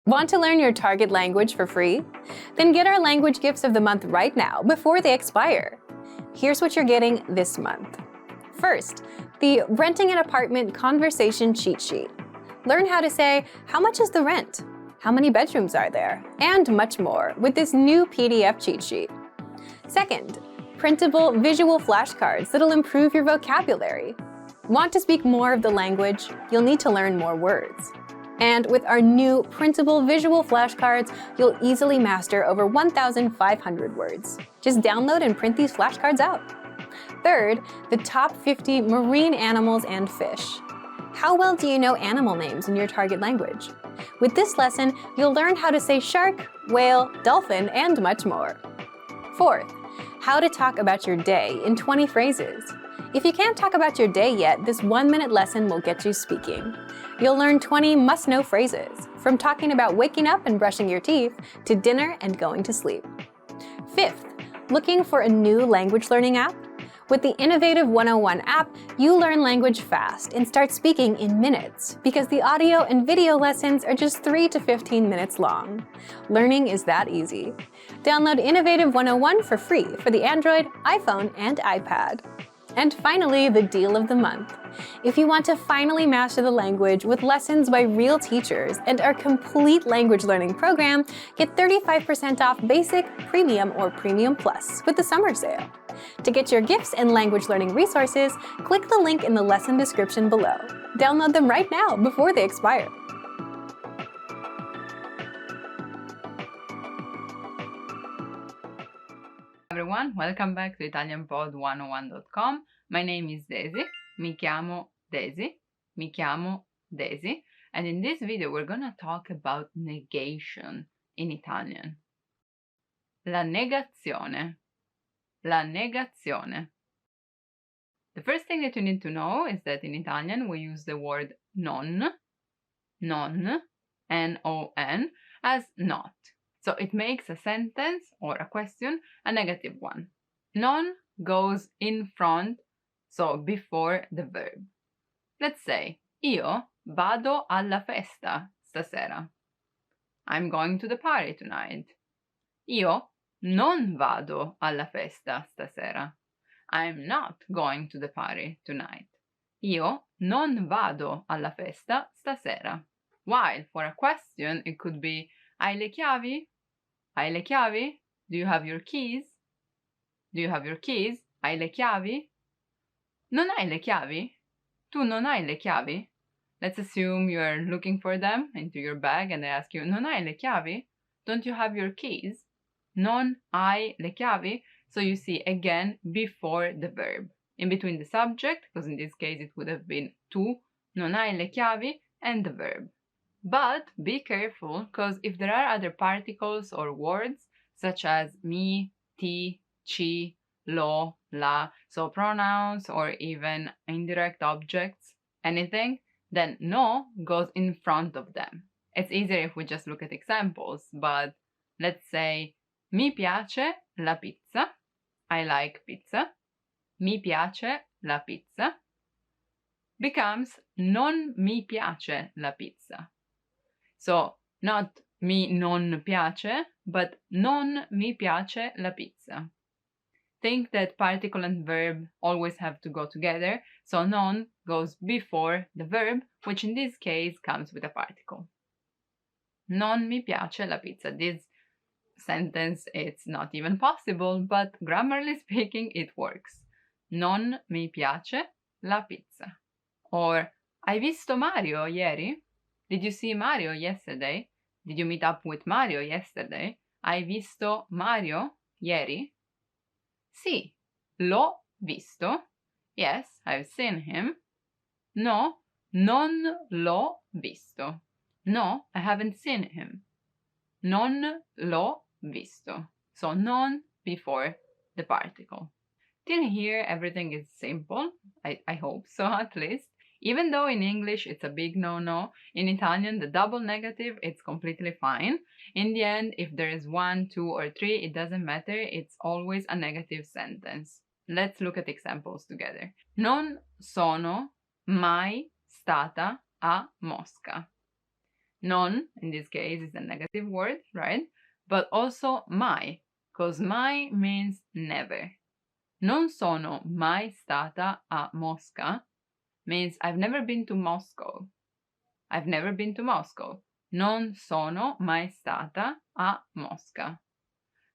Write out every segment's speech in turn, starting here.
Want to learn your target language for free? Then get our language gifts of the month right now before they expire. Here's what you're getting this month. First, the Renting an Apartment Conversation Cheat Sheet. Learn how to say, how much is the rent? How many bedrooms are there? And much more with this new PDF cheat sheet. Second, printable visual flashcards that'll improve your vocabulary. Want to speak more of the language? You'll need to learn more words. And with our new printable visual flashcards, you'll easily master over 1,500 words. Just download and print these flashcards out. Third, the top 50 marine animals and fish. How well do you know animal names in your target language? With this lesson, you'll learn how to say shark, whale, dolphin, and much more. Fourth, how to talk about your day in 20 phrases. If you can't talk about your day yet, this 1-minute lesson will get you speaking. You'll learn 20 must-know phrases, from talking about waking up and brushing your teeth to dinner and going to sleep. Fifth, looking for a new language learning app? With the Innovative 101 app, you learn language fast and start speaking in minutes because the audio and video lessons are just 3 to 15 minutes long. Learning is that easy. Download Innovative 101 for free for the Android, iPhone, and iPad. And finally, the deal of the month. If you want to finally master the language with lessons by real teachers and our complete language learning program, get 35% off Basic, Premium, or Premium Plus with the summer sale. To get your gifts and language learning resources, click the link in the lesson description below. Download them right now before they expire. Everyone, welcome back to ItalianPod101.com. My name is Daisy. Mi chiamo Daisy. And in this video we're gonna talk about negation in Italian. La negazione. La negazione. The first thing that you need to know is that in Italian we use the word non, N-O-N, as not. So it makes a sentence or a question a negative one. Non goes in front, so before the verb. Let's say, io vado alla festa stasera. I'm going to the party tonight. Io non vado alla festa stasera. I'm not going to the party tonight. Io non vado alla festa stasera. While for a question it could be, hai le chiavi? Hai le chiavi? Do you have your keys? Do you have your keys? Hai le chiavi? Non hai le chiavi? Tu non hai le chiavi? Let's assume you're looking for them into your bag and they ask you, non hai le chiavi? Don't you have your keys? Non hai le chiavi? So you see again before the verb. In between the subject, because in this case it would have been tu, non hai le chiavi, and the verb. But be careful, because if there are other particles or words, such as mi, ti, ci, lo, la, so pronouns or even indirect objects, anything, then no goes in front of them. It's easier if we just look at examples, but let's say, mi piace la pizza. I like pizza. Mi piace la pizza becomes non mi piace la pizza. So, not mi non piace, but non mi piace la pizza. Think that particle and verb always have to go together, so non goes before the verb, which in this case comes with a particle. Non mi piace la pizza. This sentence, it's not even possible, but grammarly speaking, it works. Non mi piace la pizza. Or, hai visto Mario ieri? Did you see Mario yesterday? Did you meet up with Mario yesterday? Hai visto Mario ieri? Sì, l'ho visto. Yes, I've seen him. No, non l'ho visto. No, I haven't seen him. Non l'ho visto. So non before the particle. Till here everything is simple. I hope so at least. Even though in English it's a big no-no, in Italian the double negative it's completely fine. In the end, if there is 1, 2, or 3, it doesn't matter, it's always a negative sentence. Let's look at examples together. Non sono mai stata a Mosca. Non, in this case, is a negative word, right? But also mai, because mai means never. Non sono mai stata a Mosca means I've never been to Moscow. I've never been to Moscow. Non sono mai stata a Mosca.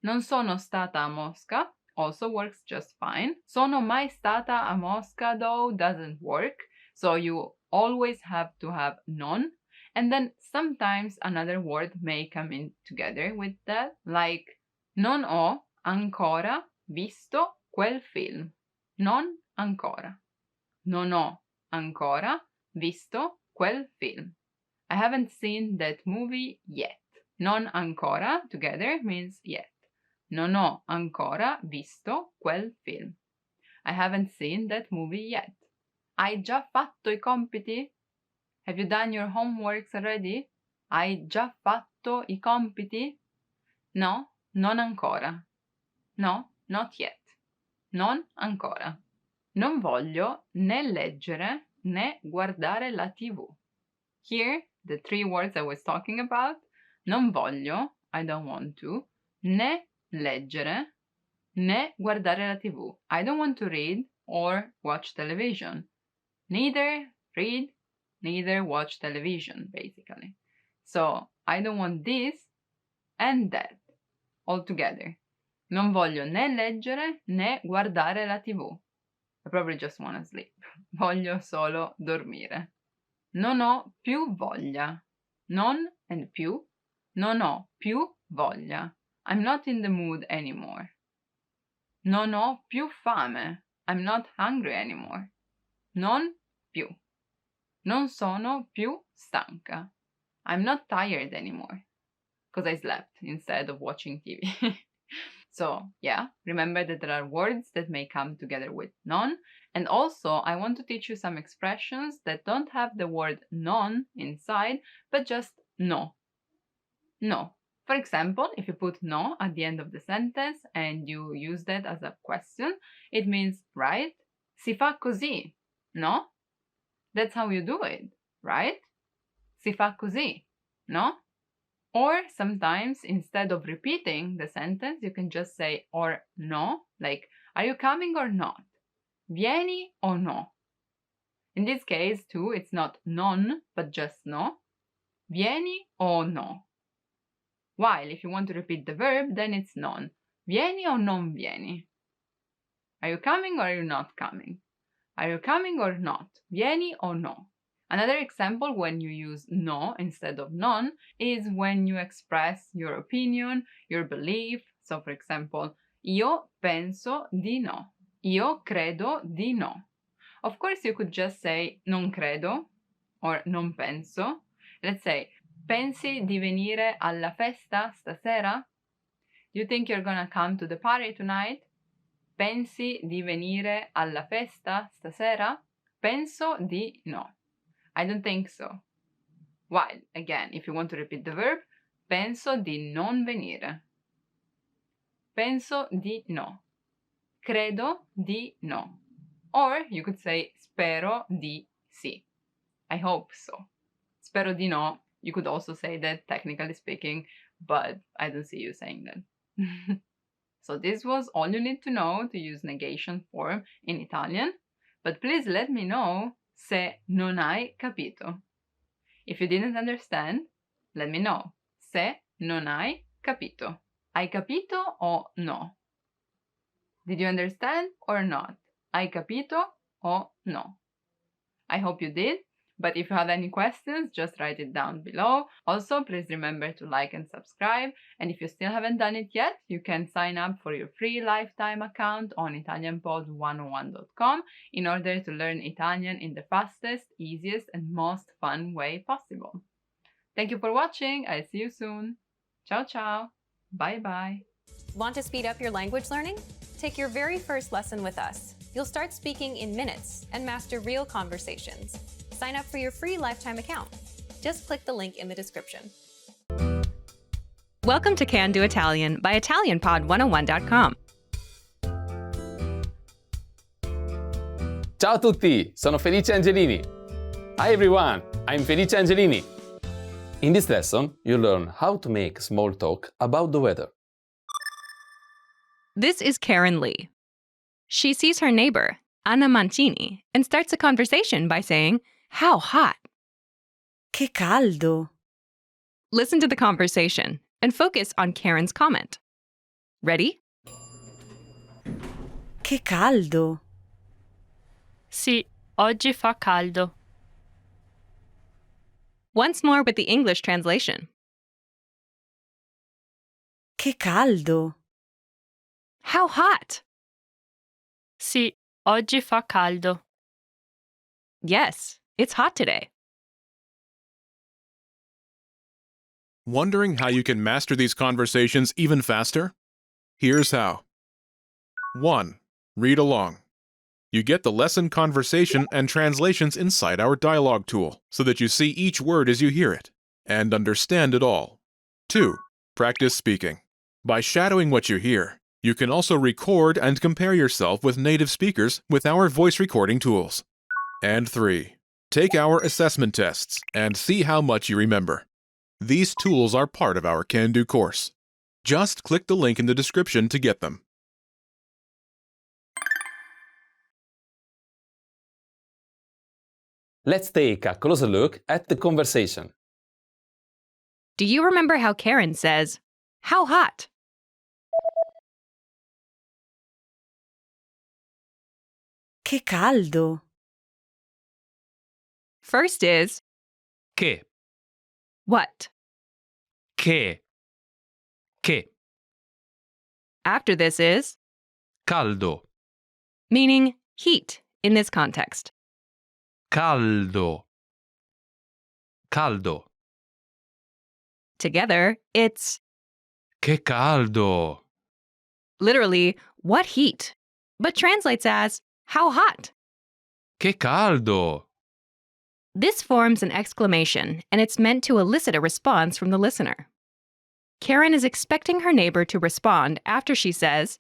Non sono stata a Mosca also works just fine. Sono mai stata a Mosca though doesn't work, so you always have to have non, and then sometimes another word may come in together with that, like non ho ancora visto quel film. Non ancora. Non ho ancora visto quel film. I haven't seen that movie yet. Non ancora together means yet. Non ho ancora visto quel film. I haven't seen that movie yet. Hai già fatto i compiti? Have you done your homeworks already? Hai già fatto i compiti? No, non ancora. No, not yet. Non ancora. Non voglio né leggere né guardare la TV. Here, the three words I was talking about. Non voglio, I don't want to, né leggere, né guardare la TV. I don't want to read or watch television. Neither read, neither watch television, basically. So, I don't want this and that all together. Non voglio né leggere né guardare la TV. I probably just want to sleep. Voglio solo dormire. Non ho più voglia. Non and più. Non ho più voglia. I'm not in the mood anymore. Non ho più fame. I'm not hungry anymore. Non più. Non sono più stanca. I'm not tired anymore. Because I slept instead of watching TV. So, yeah, remember that there are words that may come together with non. And also, I want to teach you some expressions that don't have the word non inside, but just no. No. For example, if you put no at the end of the sentence and you use that as a question, it means, right? Si fa così, no? That's how you do it, right? Si fa così, no? Or sometimes, instead of repeating the sentence, you can just say or no, like, are you coming or not? Vieni o no? In this case, too, it's not non, but just no. Vieni o no? While if you want to repeat the verb, then it's non. Vieni o non vieni? Are you coming or are you not coming? Are you coming or not? Vieni o no? Another example when you use no instead of non is when you express your opinion, your belief. So, for example, io penso di no. Io credo di no. Of course, you could just say non credo or non penso. Let's say, pensi di venire alla festa stasera? Do you think you're gonna come to the party tonight? Pensi di venire alla festa stasera? Penso di no. I don't think so. While, again, if you want to repeat the verb, penso di non venire. Penso di no. Credo di no. Or you could say spero di sì. I hope so. Spero di no. You could also say that, technically speaking, but I don't see you saying that. So this was all you need to know to use negation form in Italian. But please let me know se non hai capito. If you didn't understand, let me know. Se non hai capito. Hai capito o no? Did you understand or not? Hai capito o no? I hope you did. But if you have any questions, just write it down below. Also, please remember to like and subscribe. And if you still haven't done it yet, you can sign up for your free lifetime account on ItalianPod101.com in order to learn Italian in the fastest, easiest, and most fun way possible. Thank you for watching. I'll see you soon. Ciao, ciao. Bye bye. Want to speed up your language learning? Take your very first lesson with us. You'll start speaking in minutes and master real conversations. Sign up for your free lifetime account. Just click the link in the description. Welcome to Can Do Italian by ItalianPod101.com. Ciao a tutti, sono Felice Angelini. Hi everyone, I'm Felice Angelini. In this lesson, you learn how to make small talk about the weather. This is Karen Lee. She sees her neighbor, Anna Mancini, and starts a conversation by saying, "How hot?" Che caldo! Listen to the conversation and focus on Karen's comment. Ready? Che caldo! Sì, oggi fa caldo. Once more with the English translation. Che caldo! How hot? Sì, oggi fa caldo. Yes, it's hot today. Wondering how you can master these conversations even faster? Here's how. 1. Read along. You get the lesson conversation and translations inside our dialogue tool so that you see each word as you hear it and understand it all. 2. Practice speaking. By shadowing what you hear, you can also record and compare yourself with native speakers with our voice recording tools. And 3. Take our assessment tests and see how much you remember. These tools are part of our Can-Do course. Just click the link in the description to get them. Let's take a closer look at the conversation. Do you remember how Karen says, "How hot?" Che caldo! First is Che, what? che, che, After this is caldo, meaning heat in this context. caldo, caldo. Together, it's Che caldo. literally what heat, but translates as how hot. Che caldo. This forms an exclamation, and it's meant to elicit a response from the listener. Karen is expecting her neighbor to respond after she says,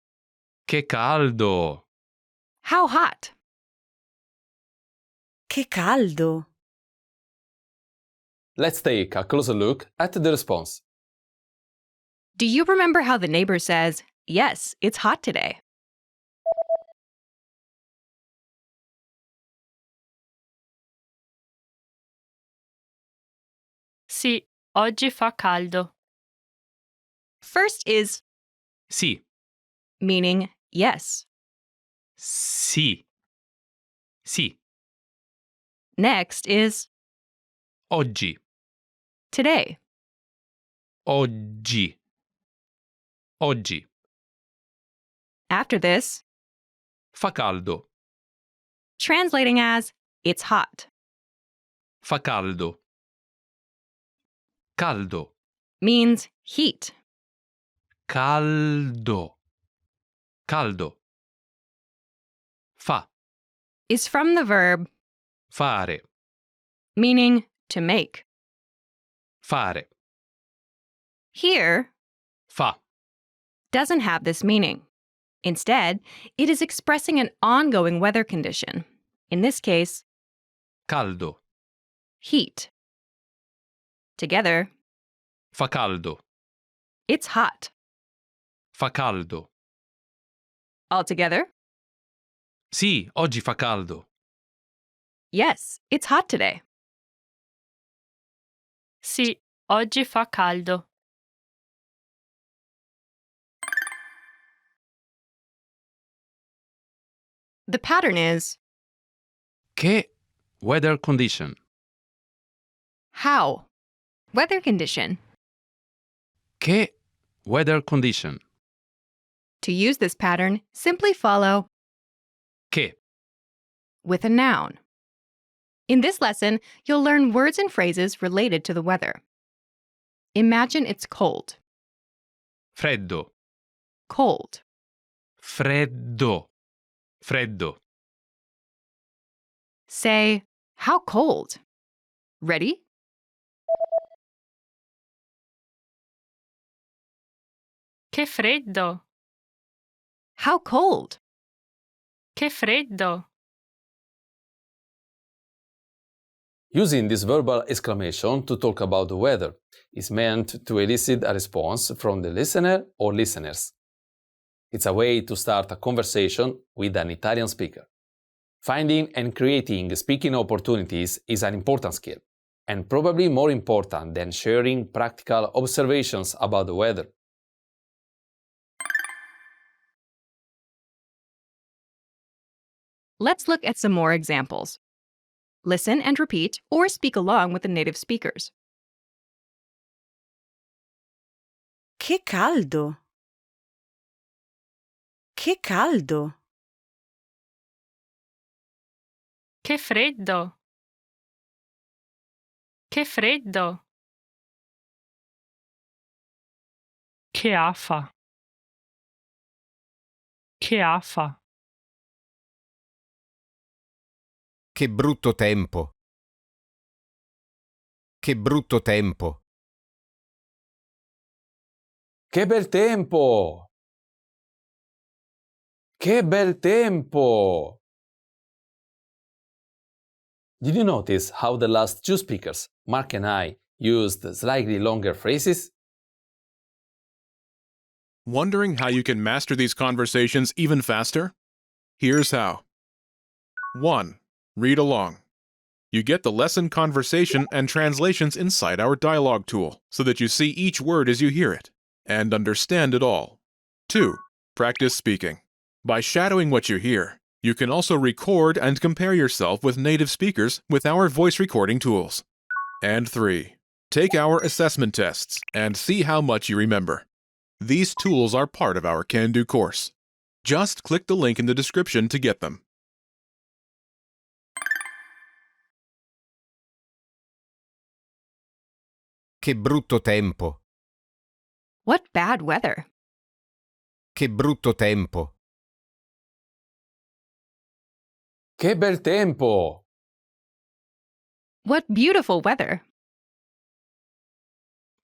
Che caldo. "How hot?" Che caldo! Let's take a closer look at the response. Do you remember how the neighbor says, "Yes, it's hot today"? Sì, oggi fa caldo. First is Sì, meaning yes. sì, sì. Next is Oggi, today. oggi, oggi. After this, Fa caldo, translating as it's hot, fa caldo. Caldo, means heat. caldo, caldo. Fa, Is from the verb fare, meaning to make. fare. Here Fa, doesn't have this meaning. Instead, it is expressing an ongoing weather condition. In this case, caldo, heat. Together, fa caldo, it's hot. fa caldo. Altogether, Sì, oggi fa caldo. yes, it's hot today. Sì, oggi fa caldo. The pattern is Che weather condition. how, weather condition. Che weather condition. To use this pattern, simply follow Che, with a noun. In this lesson, you'll learn words and phrases related to the weather. Imagine it's cold. freddo, Cold. freddo, freddo. Say, how cold? Ready? Che freddo! How cold? Che freddo! Using this verbal exclamation to talk about the weather is meant to elicit a response from the listener or listeners. It's a way to start a conversation with an Italian speaker. Finding and creating speaking opportunities is an important skill, and probably more important than sharing practical observations about the weather. Let's look at some more examples. Listen and repeat or speak along with the native speakers. Che caldo! Che caldo! Che freddo! Che freddo! Che afa! Che afa! Che brutto tempo. Che brutto tempo. Che bel tempo! Che bel tempo! Did you notice how the last two speakers, Mark and I, used slightly longer phrases? Wondering how you can master these conversations even faster? Here's how. 1. Read along. You get the lesson conversation and translations inside our dialogue tool so that you see each word as you hear it and understand it all. 2. Practice speaking. By shadowing what you hear, you can also record and compare yourself with native speakers with our voice recording tools. And 3. Take our assessment tests and see how much you remember. These tools are part of our Can-Do course. Just click the link in the description to get them. Che brutto tempo. What bad weather! Che brutto tempo. Che bel tempo! What beautiful weather!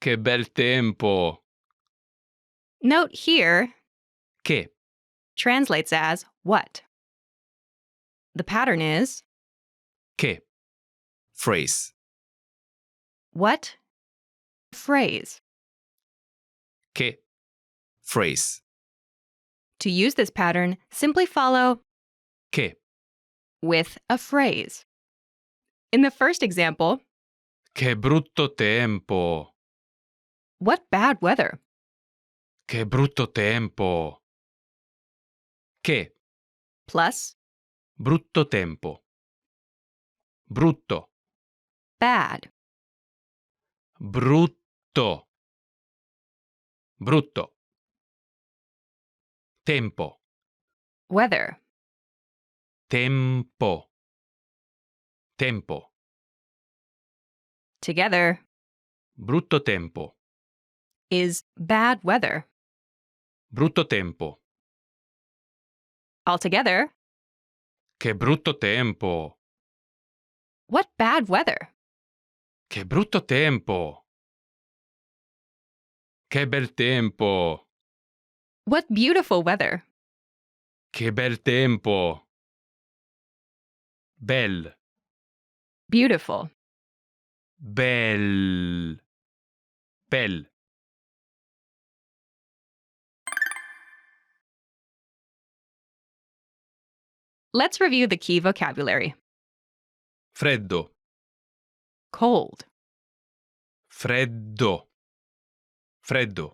Che bel tempo! Note here, Che translates as what. The pattern is che phrase. what phrase. Che phrase. To use this pattern, simply follow Che with a phrase. In the first example, che brutto tempo. what bad weather. Che brutto tempo. Che Plus brutto tempo. Brutto. bad. Brutto. Brutto. Tempo. Weather. Tempo. Tempo. Together Brutto tempo. is bad weather. Brutto tempo. Altogether, Che brutto tempo. what bad weather. Che brutto tempo. Che bel tempo. What beautiful weather. Che bel tempo. Bel. Beautiful. Bel. Bel. Let's review the key vocabulary. Freddo. Cold. Freddo. Freddo.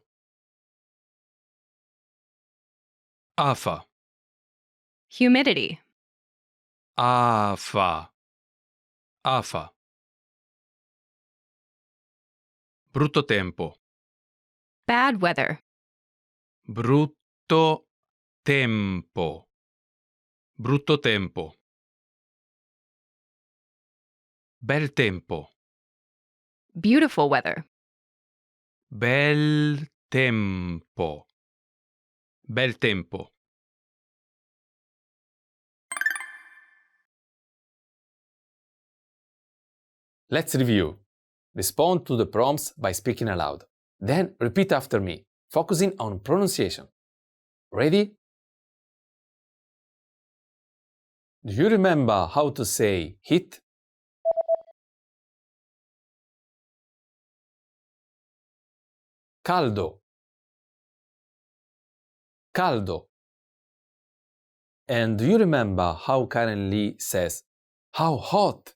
Afa. Humidity. Afa. Afa. Brutto tempo. Bad weather. Brutto tempo. Brutto tempo. Bel tempo. Beautiful weather. Bel tempo. Bel tempo. Let's review. Respond to the prompts by speaking aloud. Then repeat after me, focusing on pronunciation. Ready? Do you remember how to say hit? caldo, caldo. And do you remember how Karen Lee says, how hot?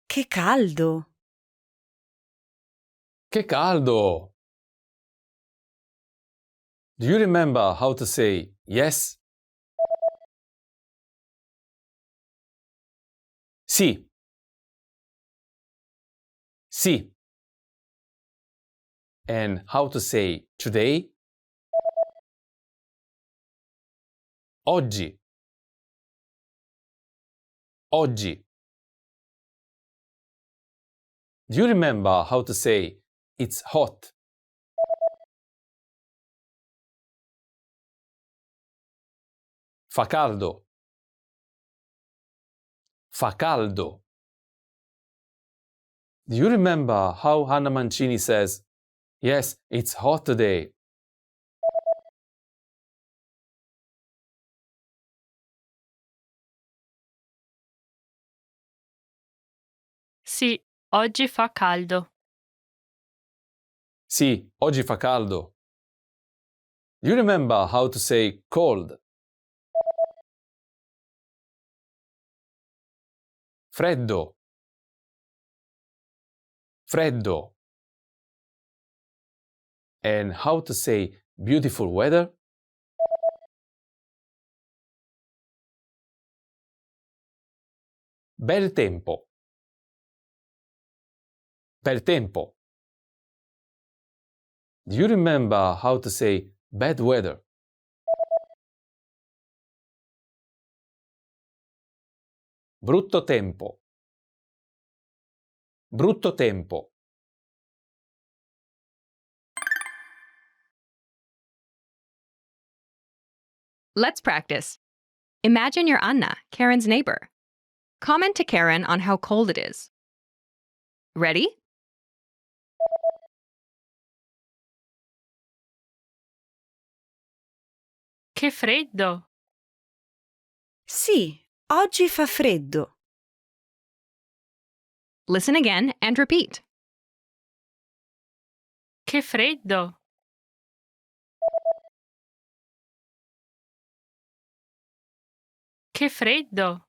Che caldo. Che caldo! Do you remember how to say yes? Sì. Sì. And how to say today? Oggi. Oggi. Do you remember how to say it's hot? Fa caldo. Fa caldo. Do you remember how Hannah Mancini says, yes, it's hot today? Sì, oggi fa caldo. Sì, oggi fa caldo. Do you remember how to say cold? Freddo. Freddo. And how to say beautiful weather? Bel tempo. Bel tempo. Do you remember how to say bad weather? Brutto tempo. Brutto tempo. Let's practice. Imagine you're Anna, Karen's neighbor. Comment to Karen on how cold it is. Ready? Che freddo. Sì, oggi fa freddo. Listen again and repeat. Che freddo. Che freddo.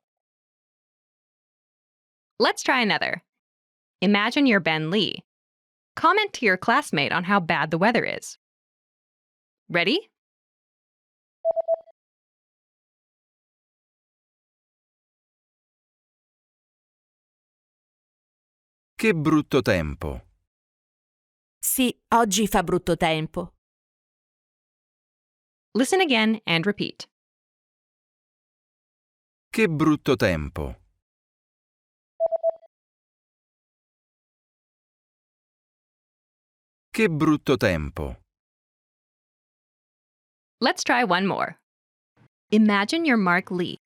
Let's try another. Imagine you're Ben Lee. Comment to your classmate on how bad the weather is. Ready? Che brutto tempo. Sì, oggi fa brutto tempo. Listen again and repeat. Che brutto tempo. Che brutto tempo. Let's try one more. Imagine you're Mark Lee.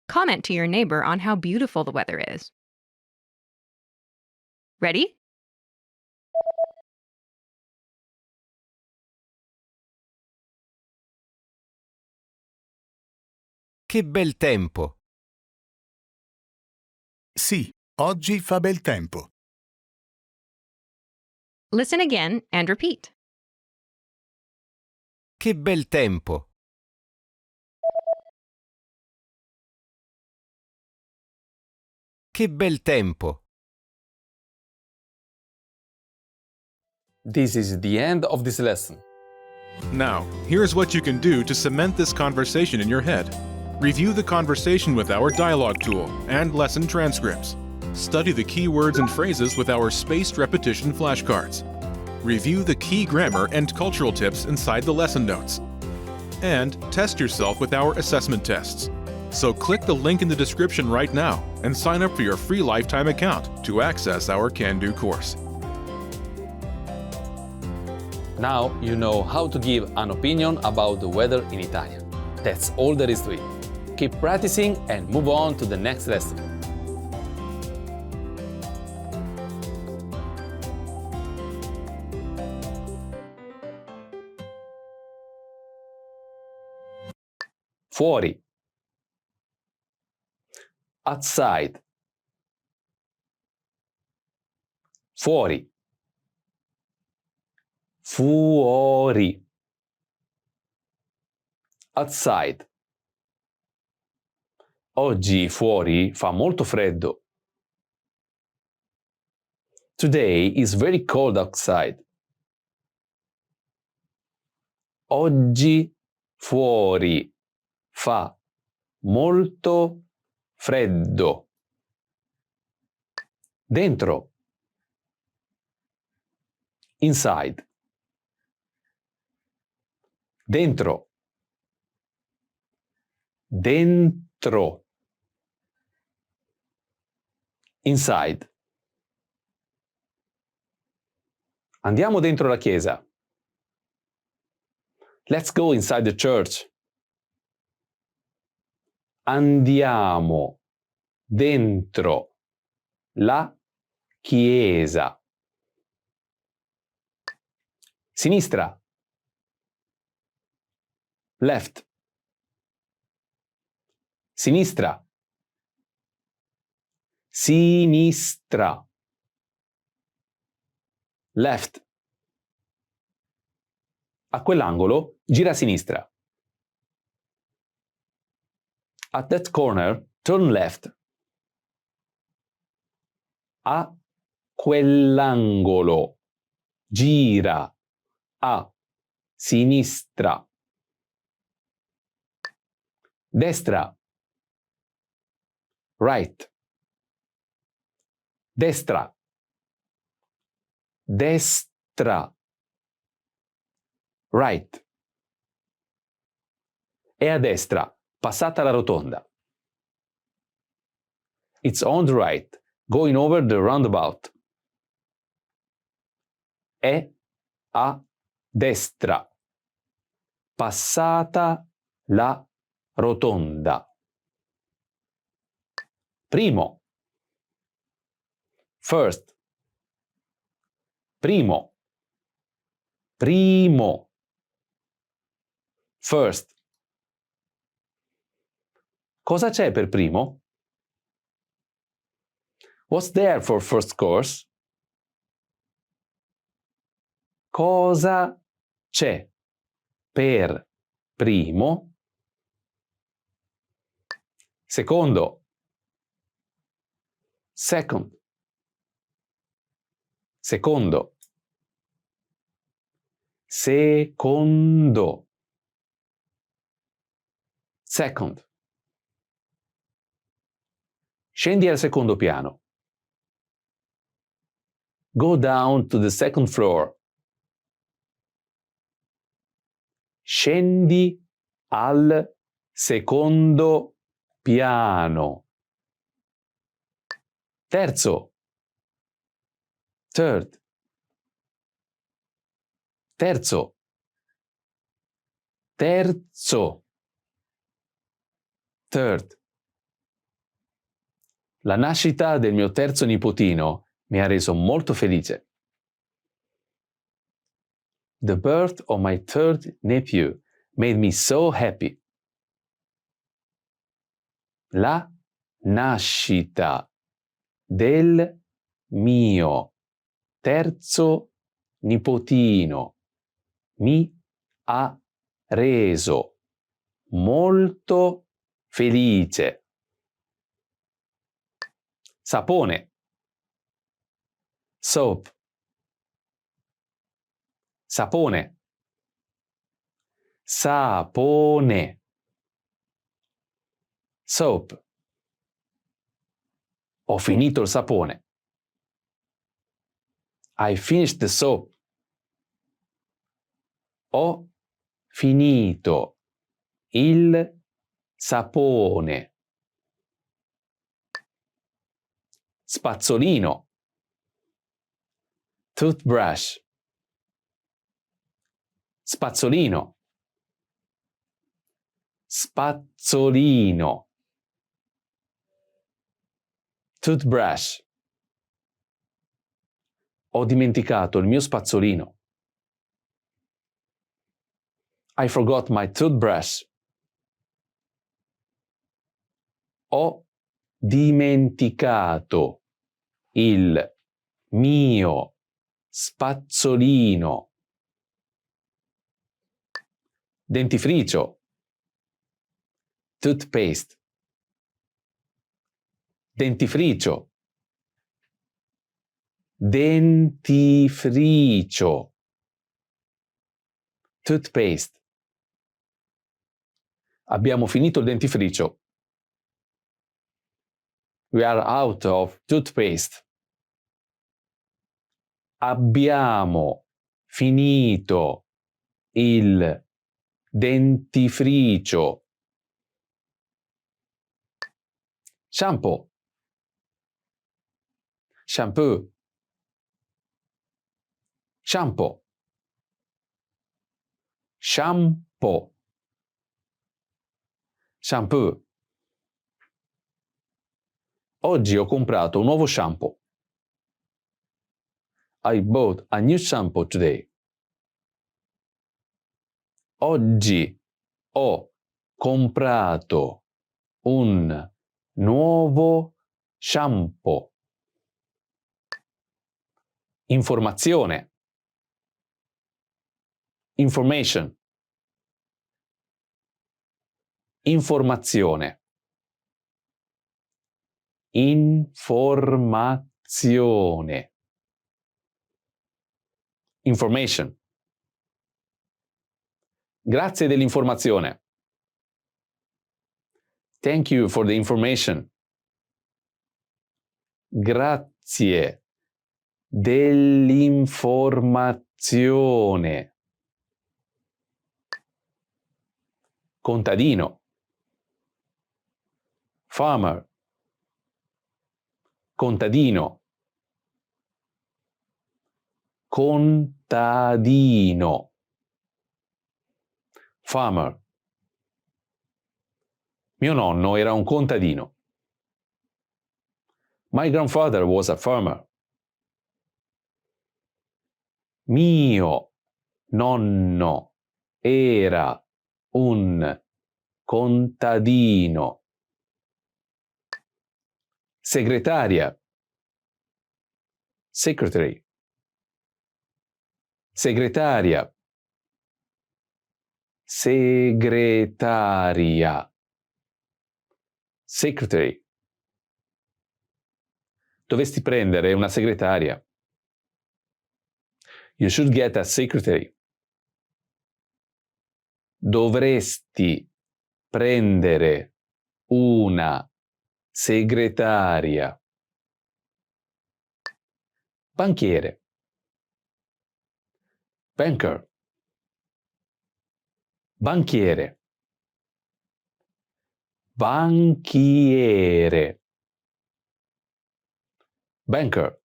Comment to your neighbor on how beautiful the weather is. Ready? Che bel tempo. Sì, oggi fa bel tempo. Listen again and repeat. Che bel tempo. Che bel tempo. This is the end of this lesson. Now, here's what you can do to cement this conversation in your head. Review the conversation with our dialogue tool and lesson transcripts. Study the key words and phrases with our spaced repetition flashcards. Review the key grammar and cultural tips inside the lesson notes. And test yourself with our assessment tests. So click the link in the description right now and sign up for your free lifetime account to access our Can-Do course. Now you know how to give an opinion about the weather in Italian. That's all there is to it. Keep practicing and move on to the next lesson. Fuori. Outside. Fuori. Fuori. Outside. Oggi fuori fa molto freddo. Today is very cold outside. Oggi fuori fa molto freddo. Dentro. Inside. Dentro. Dentro. Inside. Andiamo dentro la chiesa. Let's go inside the church. Andiamo dentro la chiesa. Sinistra. Left. Sinistra. Sinistra. Left. A quell'angolo gira a sinistra. At that corner, turn left. A quell'angolo gira a sinistra. Destra. Right. Destra. Destra. Right. E a destra, passata la rotonda. It's on the right, going over the roundabout. È a destra, passata la rotonda. Primo. First. Primo. Primo. First. Cosa c'è per primo? What's there for first course? Cosa c'è per primo? Secondo. Second. Secondo. Secondo. Second. Scendi al secondo piano. Go down to the second floor. Scendi al secondo piano. Terzo. Third. Terzo. Terzo. Third. La nascita del mio terzo nipotino mi ha reso molto felice. The birth of my third nephew made me so happy. La nascita del mio terzo nipotino mi ha reso molto felice. Sapone. Soap. Sapone. Sapone. Soap. Ho finito il sapone. I finished the soap. Ho finito il sapone. Spazzolino. Toothbrush. Spazzolino. Spazzolino. Toothbrush. Ho dimenticato il mio spazzolino. I forgot my toothbrush. Ho dimenticato il mio, spazzolino, dentifricio, toothpaste, dentifricio, dentifricio, toothpaste. Abbiamo finito il dentifricio. We are out of toothpaste. Abbiamo finito il dentifricio. Shampoo, shampoo, shampoo, shampoo, shampoo. Oggi ho comprato un nuovo shampoo. I bought a new shampoo today. Oggi ho comprato un nuovo shampoo. Informazione. Information. Informazione. Informazione. Information. Grazie dell'informazione. Thank you for the information. Grazie dell'informazione. Contadino. Farmer. Contadino. Contadino. Farmer. Mio nonno era un contadino. My grandfather was a farmer. Mio nonno era un contadino. Segretaria. Secretary. Segretaria. Segretaria. Secretary. Dovresti prendere una segretaria. You should get a secretary. Dovresti prendere una segretaria. Banchiere. Banker. Banchiere. Banchiere. Banker.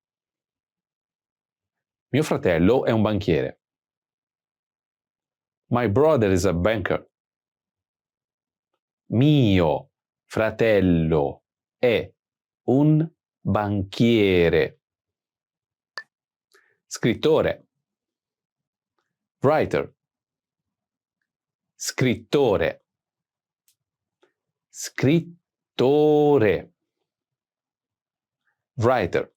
Mio fratello è un banchiere. My brother is a banker. Mio fratello è un banchiere. Scrittore. Writer. Scrittore. Scrittore. Writer.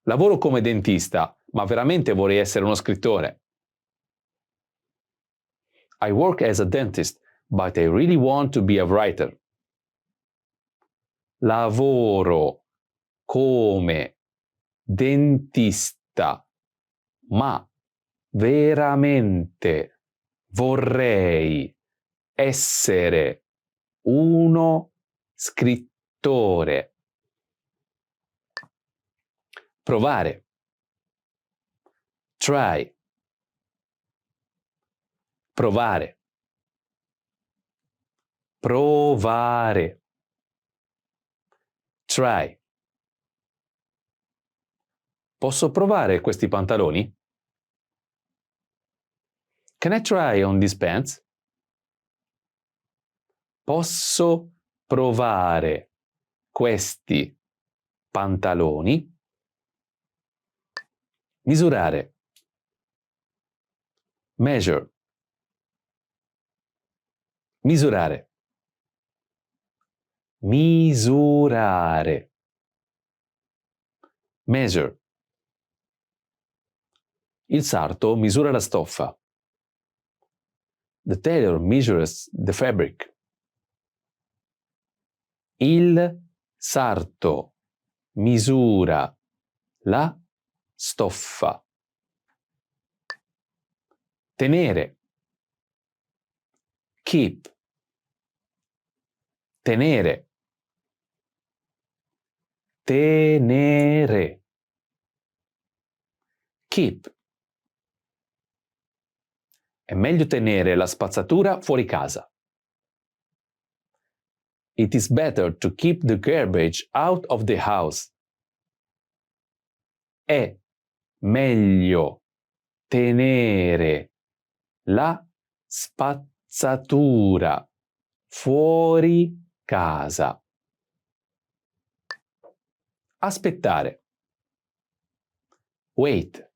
Lavoro come dentista, ma veramente vorrei essere uno scrittore. I work as a dentist, but I really want to be a writer. Lavoro come dentista, ma veramente vorrei essere uno scrittore. Provare. Try. Provare. Provare. Try. Posso provare questi pantaloni? Can I try on these pants? Posso provare questi pantaloni? Misurare. Measure. Misurare. Misurare. Measure. Il sarto misura la stoffa. The tailor measures the fabric. Il sarto misura la stoffa. Tenere. Keep. Tenere. Tenere. Keep. È meglio tenere la spazzatura fuori casa. It is better to keep the garbage out of the house. È meglio tenere la spazzatura fuori casa. Aspettare. Wait.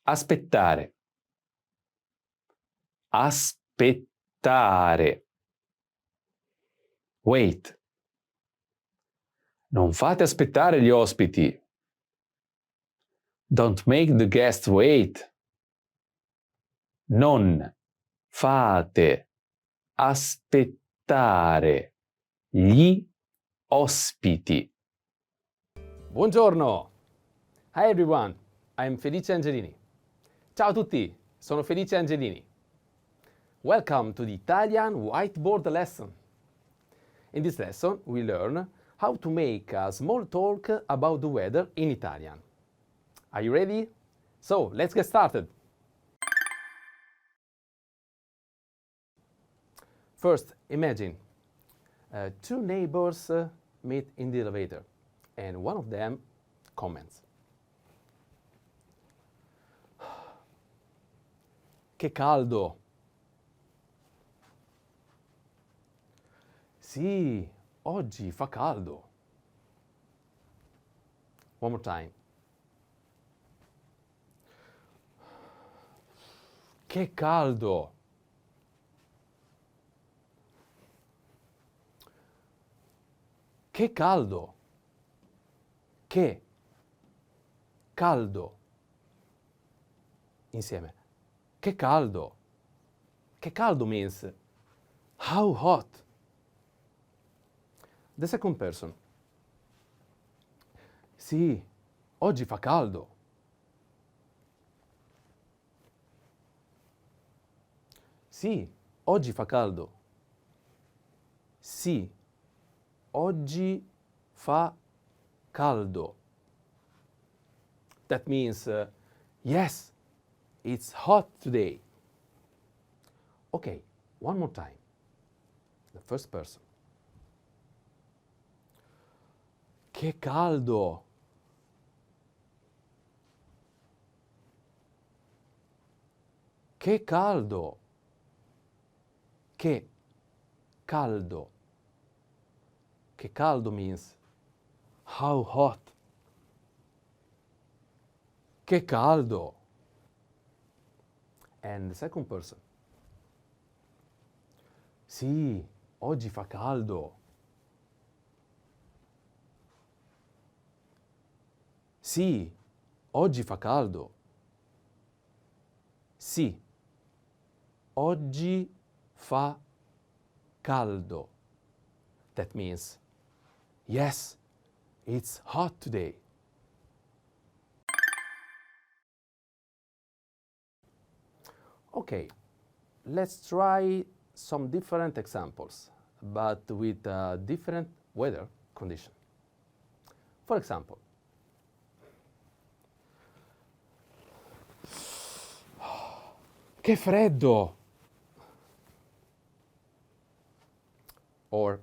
Aspettare. Aspettare. Wait. Non fate aspettare gli ospiti. Don't make the guests wait. Non fate aspettare gli ospiti. Buongiorno. Hi everyone, I'm Felice Angelini. Ciao a tutti, sono Felice Angelini. Welcome to the Italian whiteboard lesson. In this lesson, we learn how to make a small talk about the weather in Italian. Are you ready? So, let's get started. First, imagine two neighbors meet in the elevator and one of them comments. Che caldo! Sì, oggi fa caldo. One more time. Che caldo! Che caldo! Che caldo! Insieme. Che caldo! Che caldo means how hot. The second person. Sì, oggi fa caldo. Sì, oggi fa caldo. Sì, oggi fa caldo. That means, yes, it's hot today. Okay, one more time. The first person. Che caldo! Che caldo! Che caldo! Che caldo means how hot. Che caldo! And the second person. Sì, oggi fa caldo. Sì, oggi fa caldo. Sì, oggi fa caldo. That means, yes, it's hot today. Okay, let's try some different examples, but with different weather condition. For example, che freddo! Or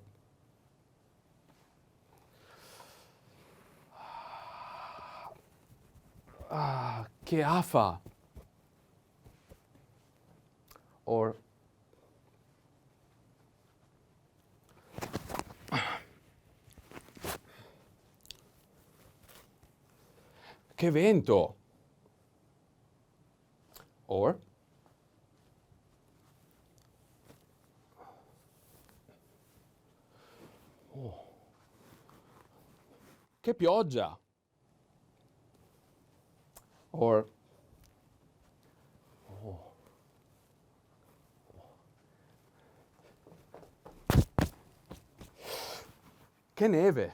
che afa! Or che vento! Or che pioggia! Or, oh. Che neve!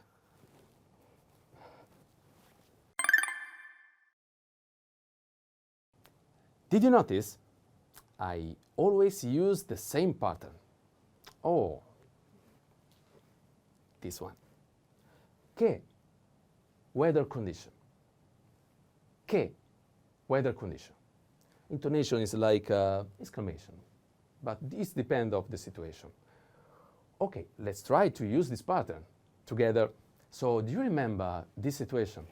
Did you notice? I always use the same pattern. Oh, this one. Che weather condition. Che weather condition. Intonation is like exclamation, but this depends of the situation. Okay, let's try to use this pattern together. So do you remember this situation?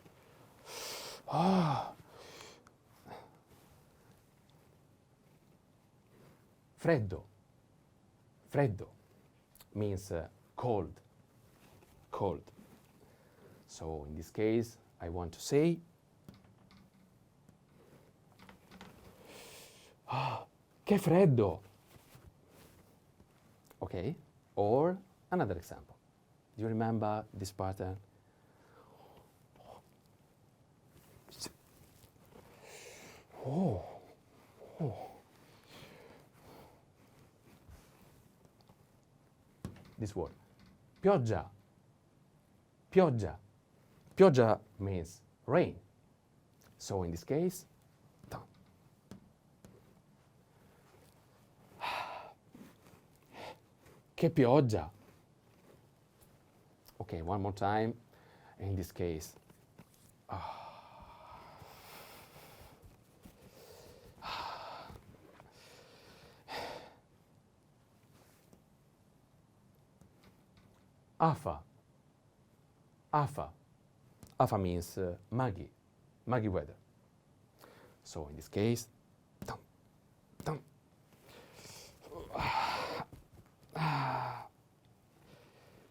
Freddo. Freddo means cold. Cold. So in this case, I want to say, che freddo. Okay, or another example. Do you remember this pattern? Oh. This word. Pioggia. Pioggia. Pioggia means rain. So in this case, che pioggia. Okay, one more time. In this case, afa. Afa. Afa means muggy. Muggy weather. So in this case, dum, dum.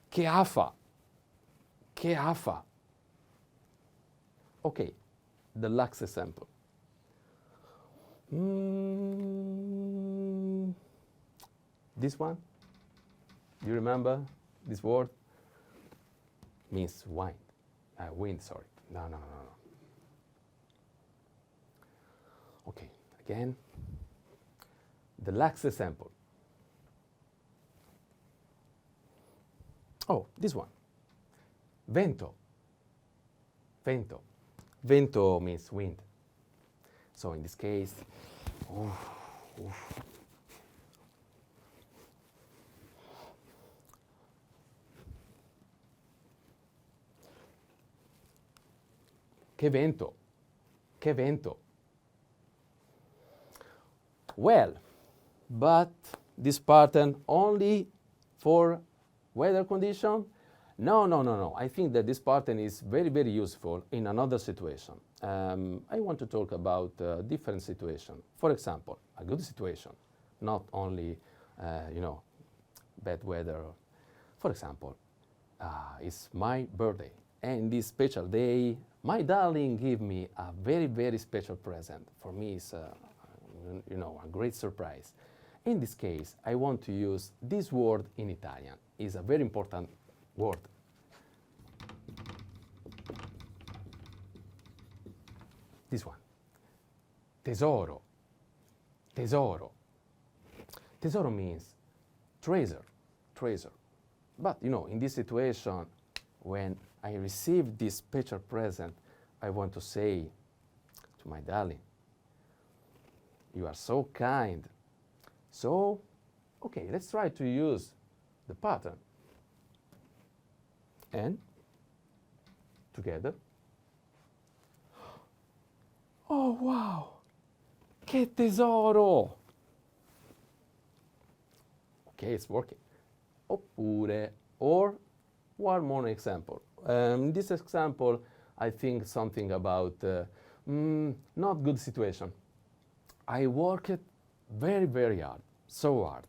Che afa. Che afa. Okay, the last example. This one, do you remember this word? Means wind. Wind, sorry. No. Okay, again, the last example. Oh, this one. Vento. Vento. Vento means wind. So in this case, che vento. Che vento. Well, but this pattern only for weather condition? No. I think that this pattern is very, very useful in another situation. I want to talk about a different situation. For example, a good situation, not only, bad weather. For example, it's my birthday, and this special day, my darling gave me a very, very special present. For me, it's a great surprise. In this case, I want to use this word in Italian. It's a very important word. This one. Tesoro. Tesoro. Tesoro means treasure. Treasure. But, in this situation, when I received this special present, I want to say to my darling, you are so kind. So, okay, let's try to use the pattern. And together. Oh, wow! Che tesoro! Okay, it's working. Oppure, or one more example. This example, I think something about not good situation. I worked very, very hard, so hard.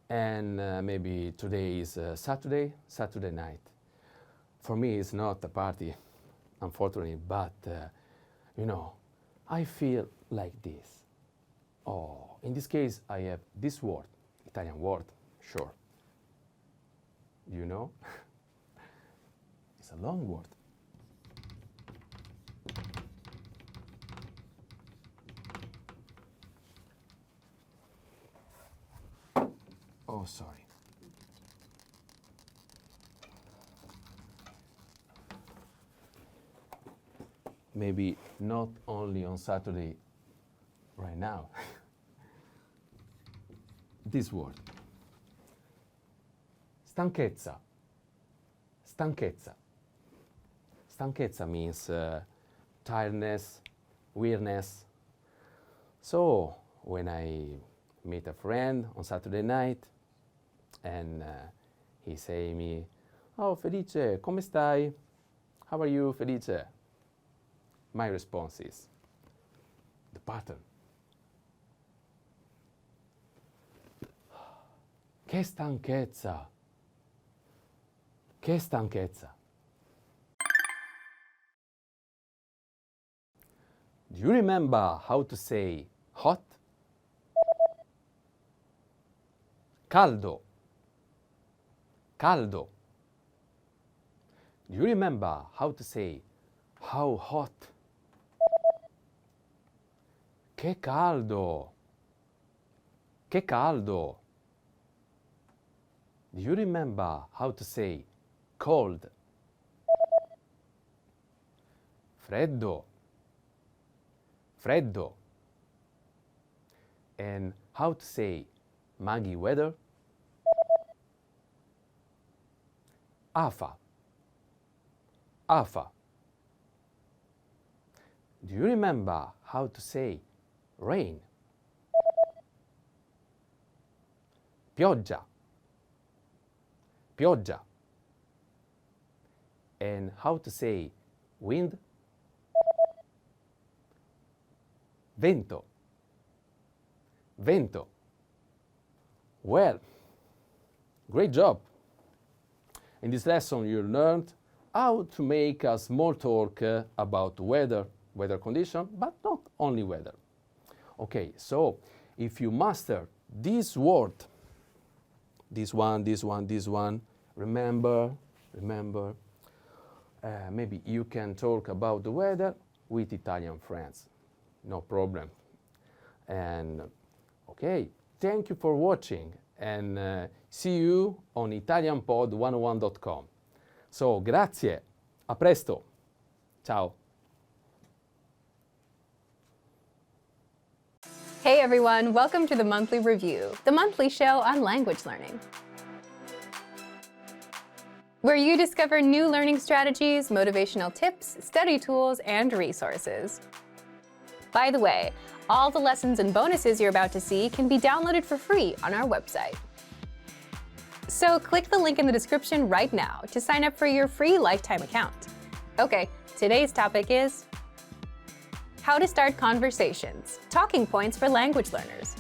And maybe today is Saturday night. For me, it's not a party, unfortunately, but, I feel like this. Oh, in this case, I have this word, Italian word, sure. You know? It's a long word. Oh, sorry. Maybe not only on Saturday, right now. This word. Stanchezza. Stanchezza. Stanchezza means tiredness, weariness. So when I meet a friend on Saturday night and he say me, "Oh, Felice, come stai? How are you, Felice?" My response is the pattern. Che stanchezza. Che stanchezza. Do you remember how to say hot? Caldo. Caldo. Do you remember how to say how hot? Che caldo. Che caldo. Do you remember how to say cold? Freddo. Freddo. And how to say muggy weather? Afa. Afa. Do you remember how to say rain? Pioggia. Pioggia. And how to say wind? Vento. Vento. Well, great job. In this lesson you learned how to make a small talk about weather condition, but not only weather. Okay, so if you master this word, this one, remember, maybe you can talk about the weather with Italian friends. No problem. And okay, thank you for watching and see you on italianpod101.com. So, grazie, a presto, ciao. Hey everyone, welcome to the Monthly Review, the monthly show on language learning, where you discover new learning strategies, motivational tips, study tools, and resources. By the way, all the lessons and bonuses you're about to see can be downloaded for free on our website. So click the link in the description right now to sign up for your free lifetime account. Okay, today's topic is how to start conversations, talking points for language learners.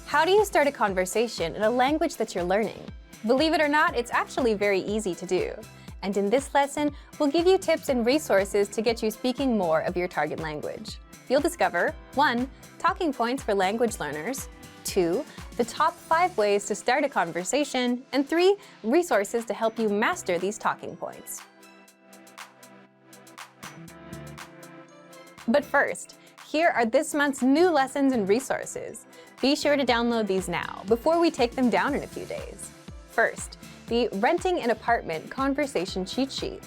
How do you start a conversation in a language that you're learning? Believe it or not, it's actually very easy to do. And in this lesson, we'll give you tips and resources to get you speaking more of your target language. You'll discover 1. Talking points for language learners, 2. The top 5 ways to start a conversation, and 3. Resources to help you master these talking points. But first, here are this month's new lessons and resources. Be sure to download these now before we take them down in a few days. First, the Renting an Apartment Conversation Cheat Sheet.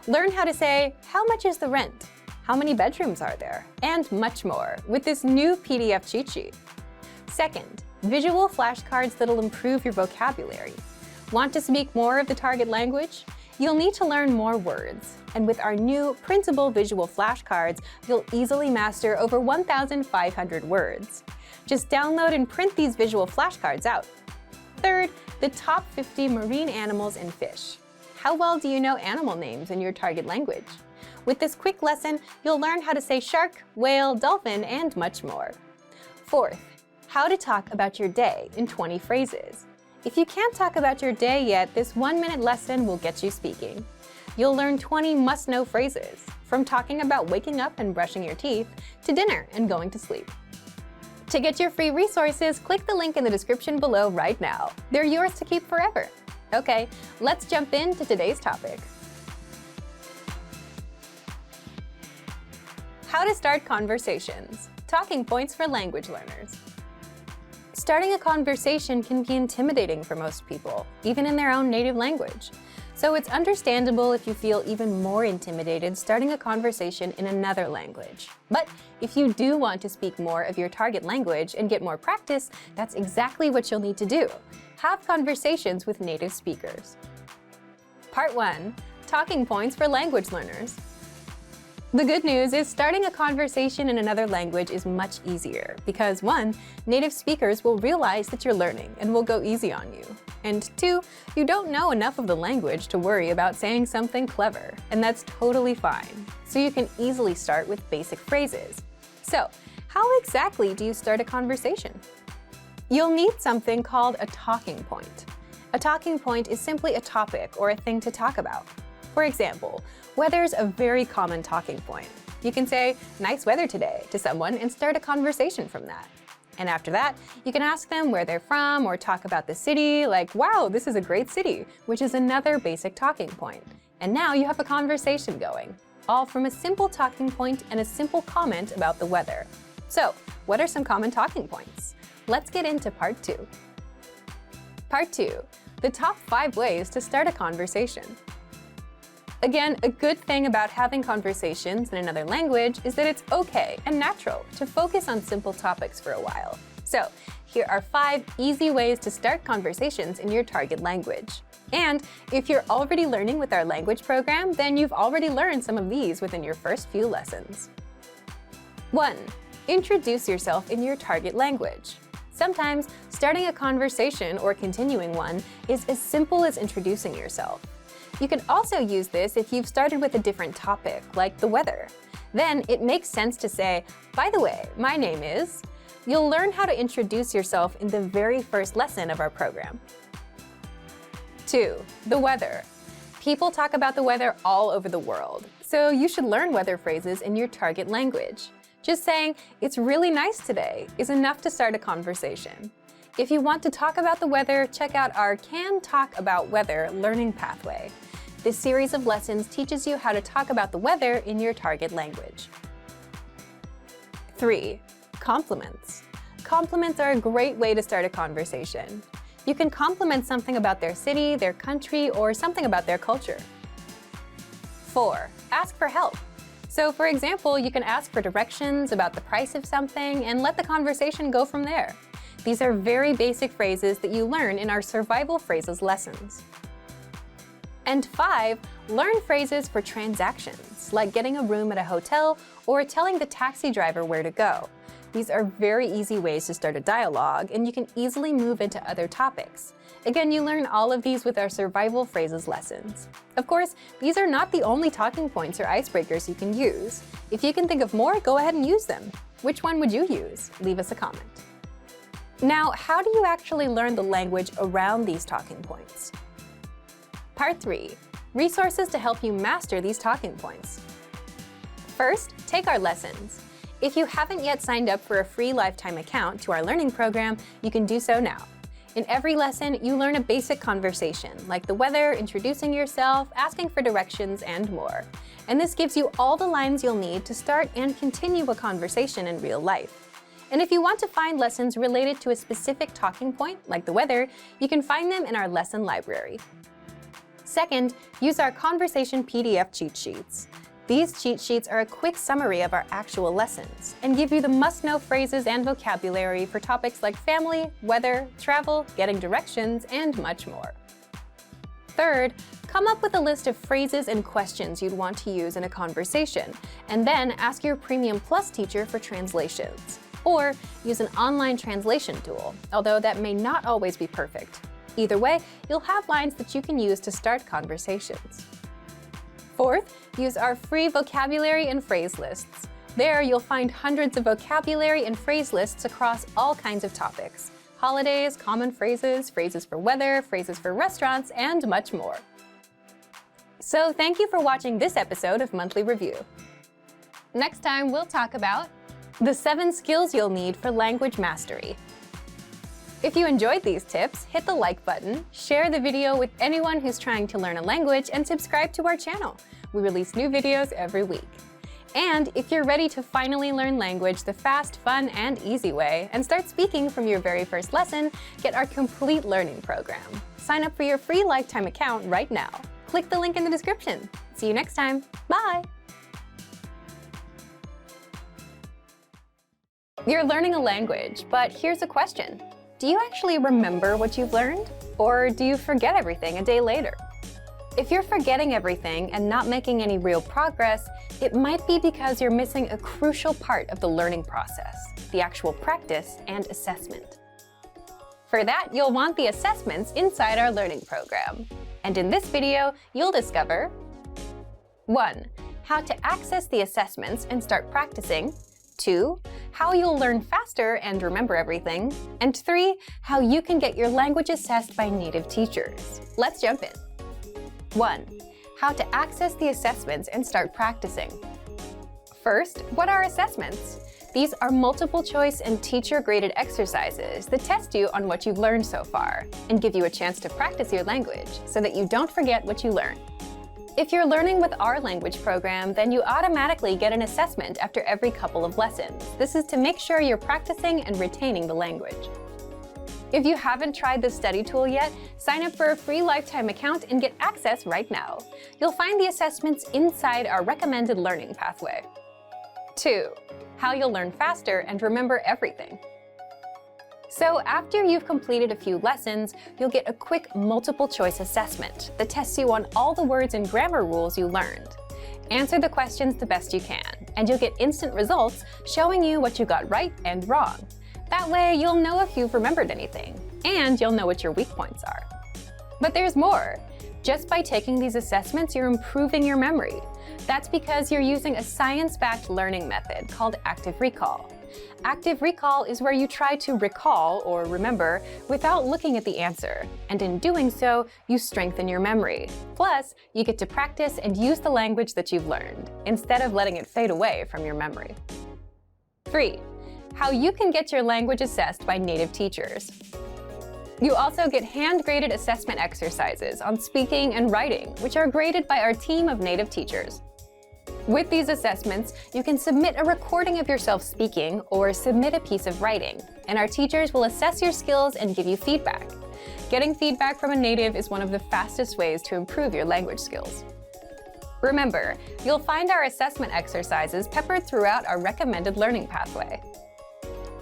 Learn how to say, how much is the rent? How many bedrooms are there? And much more with this new PDF cheat sheet. Second, visual flashcards that'll improve your vocabulary. Want to speak more of the target language? You'll need to learn more words. And with our new printable visual flashcards, you'll easily master over 1,500 words. Just download and print these visual flashcards out. Third, the top 50 marine animals and fish. How well do you know animal names in your target language? With this quick lesson, you'll learn how to say shark, whale, dolphin, and much more. Fourth, how to talk about your day in 20 phrases. If you can't talk about your day yet, this 1-minute lesson will get you speaking. You'll learn 20 must-know phrases, from talking about waking up and brushing your teeth to dinner and going to sleep. To get your free resources, click the link in the description below right now. They're yours to keep forever. Okay, let's jump into today's topic. How to start conversations. Talking points for language learners. starting a conversation can be intimidating for most people, even in their own native language. So it's understandable if you feel even more intimidated starting a conversation in another language. But if you do want to speak more of your target language and get more practice, that's exactly what you'll need to do. Have conversations with native speakers. Part 1. Talking points for language learners. The good news is starting a conversation in another language is much easier because 1. Native speakers will realize that you're learning and will go easy on you. And 2. You don't know enough of the language to worry about saying something clever, and that's totally fine. So you can easily start with basic phrases. So, how exactly do you start a conversation? You'll need something called a talking point. A talking point is simply a topic or a thing to talk about. For example, weather's a very common talking point. You can say, "Nice weather today," to someone and start a conversation from that. And after that, you can ask them where they're from or talk about the city, like, "Wow, this is a great city," which is another basic talking point. And now you have a conversation going, all from a simple talking point and a simple comment about the weather. So, what are some common talking points? Let's get into part 2. Part 2. The top 5 ways to start a conversation. Again, a good thing about having conversations in another language is that it's okay and natural to focus on simple topics for a while. So, here are 5 easy ways to start conversations in your target language. And if you're already learning with our language program, then you've already learned some of these within your first few lessons. 1. Introduce yourself in your target language. Sometimes, starting a conversation or continuing one is as simple as introducing yourself. You can also use this if you've started with a different topic, like the weather. Then it makes sense to say, "By the way, my name is..." You'll learn how to introduce yourself in the very first lesson of our program. 2. The weather. People talk about the weather all over the world, so you should learn weather phrases in your target language. Just saying, "It's really nice today," is enough to start a conversation. If you want to talk about the weather, check out our Can Talk About Weather learning pathway. This series of lessons teaches you how to talk about the weather in your target language. 3. Compliments. Compliments are a great way to start a conversation. You can compliment something about their city, their country, or something about their culture. 4. Ask for help. So, for example, you can ask for directions about the price of something and let the conversation go from there. These are very basic phrases that you learn in our survival phrases lessons. And 5, learn phrases for transactions, like getting a room at a hotel or telling the taxi driver where to go. These are very easy ways to start a dialogue, and you can easily move into other topics. Again, you learn all of these with our survival phrases lessons. Of course, these are not the only talking points or icebreakers you can use. If you can think of more, go ahead and use them. Which one would you use? Leave us a comment. Now, how do you actually learn the language around these talking points? Part 3. Resources to help you master these talking points. First, take our lessons. If you haven't yet signed up for a free lifetime account to our learning program, you can do so now. In every lesson, you learn a basic conversation, like the weather, introducing yourself, asking for directions, and more. And this gives you all the lines you'll need to start and continue a conversation in real life. And if you want to find lessons related to a specific talking point, like the weather, you can find them in our lesson library. Second, use our conversation PDF cheat sheets. These cheat sheets are a quick summary of our actual lessons and give you the must-know phrases and vocabulary for topics like family, weather, travel, getting directions, and much more. Third, come up with a list of phrases and questions you'd want to use in a conversation, and then ask your Premium Plus teacher for translations. Or use an online translation tool, although that may not always be perfect. Either way, you'll have lines that you can use to start conversations. Fourth, use our free vocabulary and phrase lists. There, you'll find hundreds of vocabulary and phrase lists across all kinds of topics: holidays, common phrases, phrases for weather, phrases for restaurants, and much more. So thank you for watching this episode of Monthly Review. Next time, we'll talk about the 7 skills you'll need for language mastery. If you enjoyed these tips, hit the like button, share the video with anyone who's trying to learn a language, and subscribe to our channel. We release new videos every week. And if you're ready to finally learn language the fast, fun, and easy way and start speaking from your very first lesson, get our complete learning program. Sign up for your free lifetime account right now. Click the link in the description. See you next time. Bye! You're learning a language, but here's a question. Do you actually remember what you've learned? Or do you forget everything a day later? If you're forgetting everything and not making any real progress, it might be because you're missing a crucial part of the learning process, the actual practice and assessment. For that, you'll want the assessments inside our learning program. And in this video, you'll discover 1. How to access the assessments and start practicing. 2. How you'll learn faster and remember everything. And 3. How you can get your language assessed by native teachers. Let's jump in. 1. How to access the assessments and start practicing. First, what are assessments? These are multiple choice and teacher-graded exercises that test you on what you've learned so far and give you a chance to practice your language so that you don't forget what you learn. If you're learning with our language program, then you automatically get an assessment after every couple of lessons. This is to make sure you're practicing and retaining the language. If you haven't tried the study tool yet, sign up for a free lifetime account and get access right now. You'll find the assessments inside our recommended learning pathway. 2. How you'll learn faster and remember everything. So after you've completed a few lessons, you'll get a quick multiple-choice assessment that tests you on all the words and grammar rules you learned. Answer the questions the best you can, and you'll get instant results showing you what you got right and wrong. That way, you'll know if you've remembered anything, and you'll know what your weak points are. But there's more. Just by taking these assessments, you're improving your memory. That's because you're using a science-backed learning method called active recall. Active recall is where you try to recall or remember without looking at the answer, and in doing so, you strengthen your memory. Plus, you get to practice and use the language that you've learned, instead of letting it fade away from your memory. 3. How you can get your language assessed by native teachers. You also get hand-graded assessment exercises on speaking and writing, which are graded by our team of native teachers. With these assessments, you can submit a recording of yourself speaking or submit a piece of writing, and our teachers will assess your skills and give you feedback. Getting feedback from a native is one of the fastest ways to improve your language skills. Remember, you'll find our assessment exercises peppered throughout our recommended learning pathway.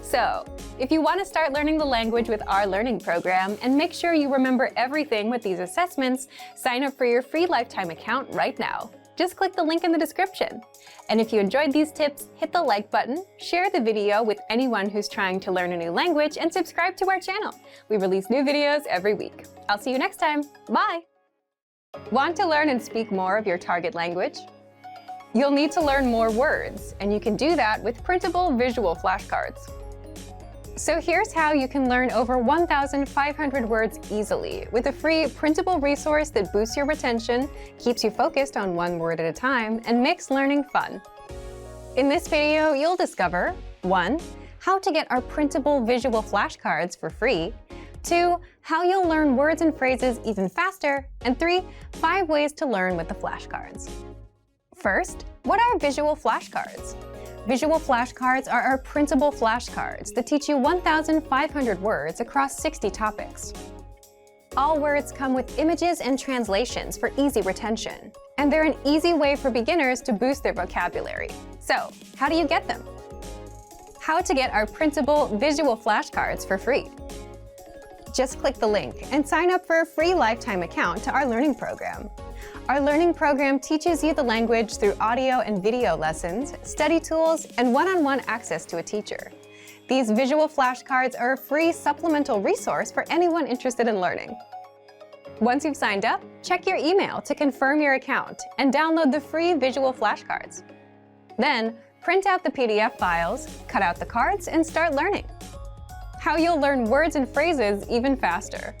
So, if you want to start learning the language with our learning program and make sure you remember everything with these assessments, sign up for your free lifetime account right now. Just click the link in the description. And if you enjoyed these tips, hit the like button, share the video with anyone who's trying to learn a new language, and subscribe to our channel. We release new videos every week. I'll see you next time. Bye! Want to learn and speak more of your target language? You'll need to learn more words, and you can do that with printable visual flashcards. So here's how you can learn over 1,500 words easily with a free printable resource that boosts your retention, keeps you focused on one word at a time, and makes learning fun. In this video, you'll discover 1. How to get our printable visual flashcards for free. 2. How you'll learn words and phrases even faster. And 3. 5 ways to learn with the flashcards. First, what are visual flashcards? Visual flashcards are our printable flashcards that teach you 1,500 words across 60 topics. All words come with images and translations for easy retention, and they're an easy way for beginners to boost their vocabulary. So, how do you get them? How to get our printable visual flashcards for free. Just click the link and sign up for a free lifetime account to our learning program. Our learning program teaches you the language through audio and video lessons, study tools, and one-on-one access to a teacher. These visual flashcards are a free supplemental resource for anyone interested in learning. Once you've signed up, check your email to confirm your account and download the free visual flashcards. Then, print out the PDF files, cut out the cards, and start learning. How you'll learn words and phrases even faster.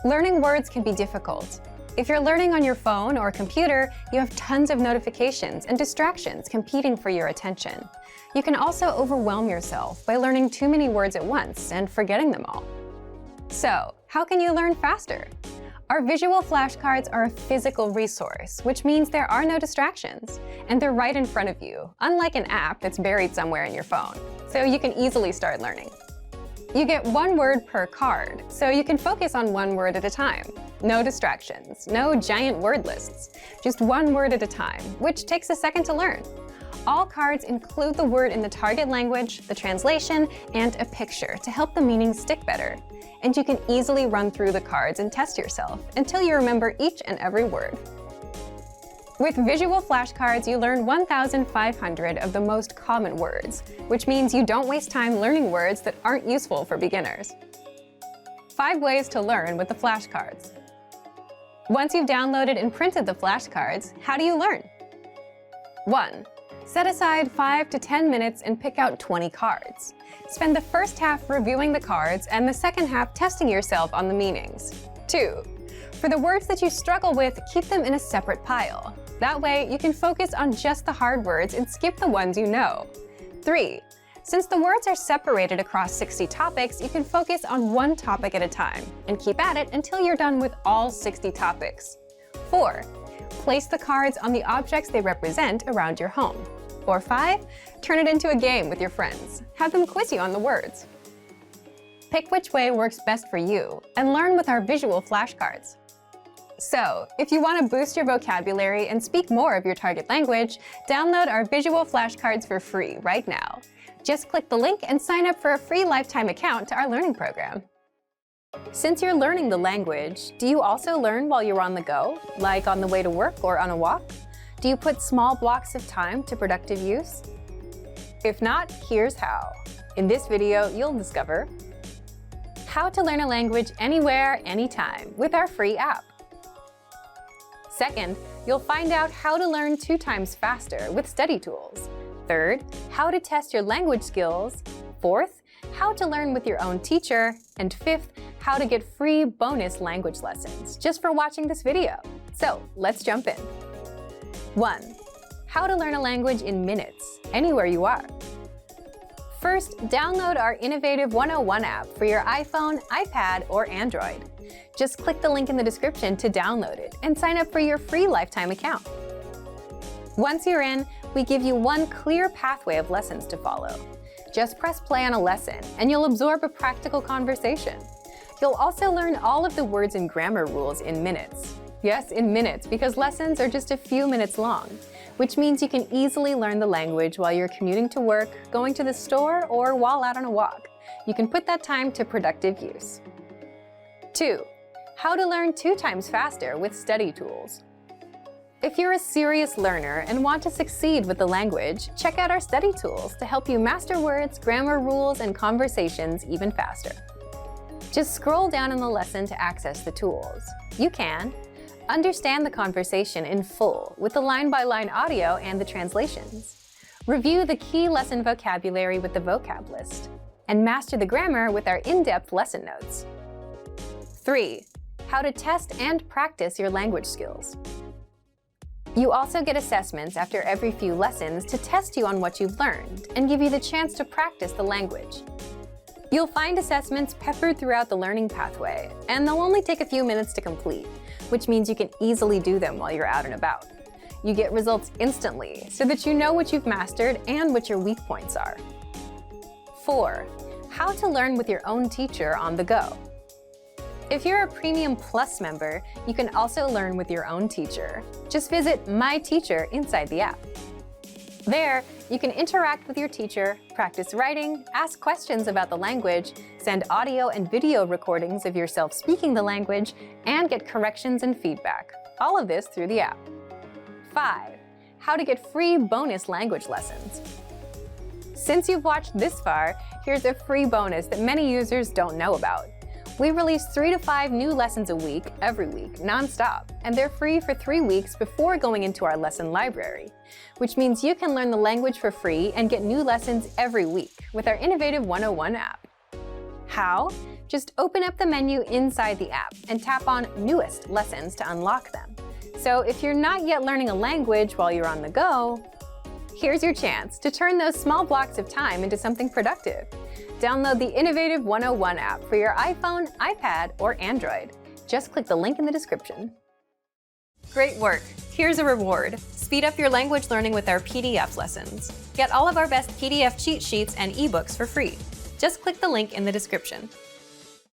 Learning words can be difficult. If you're learning on your phone or computer, you have tons of notifications and distractions competing for your attention. You can also overwhelm yourself by learning too many words at once and forgetting them all. So, how can you learn faster? Our visual flashcards are a physical resource, which means there are no distractions, and they're right in front of you, unlike an app that's buried somewhere in your phone, so you can easily start learning. You get one word per card, so you can focus on one word at a time. No distractions, no giant word lists, just one word at a time, which takes a second to learn. All cards include the word in the target language, the translation, and a picture to help the meaning stick better. And you can easily run through the cards and test yourself until you remember each and every word. With visual flashcards, you learn 1,500 of the most common words, which means you don't waste time learning words that aren't useful for beginners. 5 ways to learn with the flashcards. Once you've downloaded and printed the flashcards, how do you learn? 1. Set aside 5 to 10 minutes and pick out 20 cards. Spend the first half reviewing the cards and the second half testing yourself on the meanings. 2. For the words that you struggle with, keep them in a separate pile. That way, you can focus on just the hard words and skip the ones you know. 3. Since the words are separated across 60 topics, you can focus on one topic at a time and keep at it until you're done with all 60 topics. 4. Place the cards on the objects they represent around your home. Or 5. Turn it into a game with your friends. Have them quiz you on the words. Pick which way works best for you and learn with our visual flashcards. So, if you want to boost your vocabulary and speak more of your target language, download our visual flashcards for free right now. Just click the link and sign up for a free lifetime account to our learning program. Since you're learning the language, do you also learn while you're on the go, like on the way to work or on a walk? Do you put small blocks of time to productive use? If not, here's how. In this video, you'll discover how to learn a language anywhere, anytime with our free app. Second, you'll find out how to learn 2 times faster with study tools. Third, how to test your language skills. Fourth, how to learn with your own teacher. And fifth, how to get free bonus language lessons just for watching this video. So let's jump in. 1. How to learn a language in minutes, anywhere you are. First, download our innovative 101 app for your iPhone, iPad, or Android. Just click the link in the description to download it and sign up for your free lifetime account. Once you're in, we give you one clear pathway of lessons to follow. Just press play on a lesson and you'll absorb a practical conversation. You'll also learn all of the words and grammar rules in minutes. Yes, in minutes, because lessons are just a few minutes long, which means you can easily learn the language while you're commuting to work, going to the store, or while out on a walk. You can put that time to productive use. 2. How to learn 2 times faster with study tools. If you're a serious learner and want to succeed with the language, check out our study tools to help you master words, grammar rules, and conversations even faster. Just scroll down in the lesson to access the tools. You can understand the conversation in full with the line-by-line audio and the translations. Review the key lesson vocabulary with the vocab list. And master the grammar with our in-depth lesson notes. 3. How to test and practice your language skills. You also get assessments after every few lessons to test you on what you've learned and give you the chance to practice the language. You'll find assessments peppered throughout the learning pathway, and they'll only take a few minutes to complete, which means you can easily do them while you're out and about. You get results instantly so that you know what you've mastered and what your weak points are. 4. How to learn with your own teacher on the go. If you're a Premium Plus member, you can also learn with your own teacher. Just visit My Teacher inside the app. There, you can interact with your teacher, practice writing, ask questions about the language, send audio and video recordings of yourself speaking the language, and get corrections and feedback. All of this through the app. 5. How to get free bonus language lessons. Since you've watched this far, here's a free bonus that many users don't know about. We release 3 to 5 new lessons a week, every week, non-stop, and they're free for 3 weeks before going into our lesson library, which means you can learn the language for free and get new lessons every week with our innovative 101 app. How? Just open up the menu inside the app and tap on Newest Lessons to unlock them. So if you're not yet learning a language while you're on the go, here's your chance to turn those small blocks of time into something productive. Download the innovative 101 app for your iPhone, iPad, or Android. Just click the link in the description. Great work! Here's a reward. Speed up your language learning with our PDF lessons. Get all of our best PDF cheat sheets and ebooks for free. Just click the link in the description.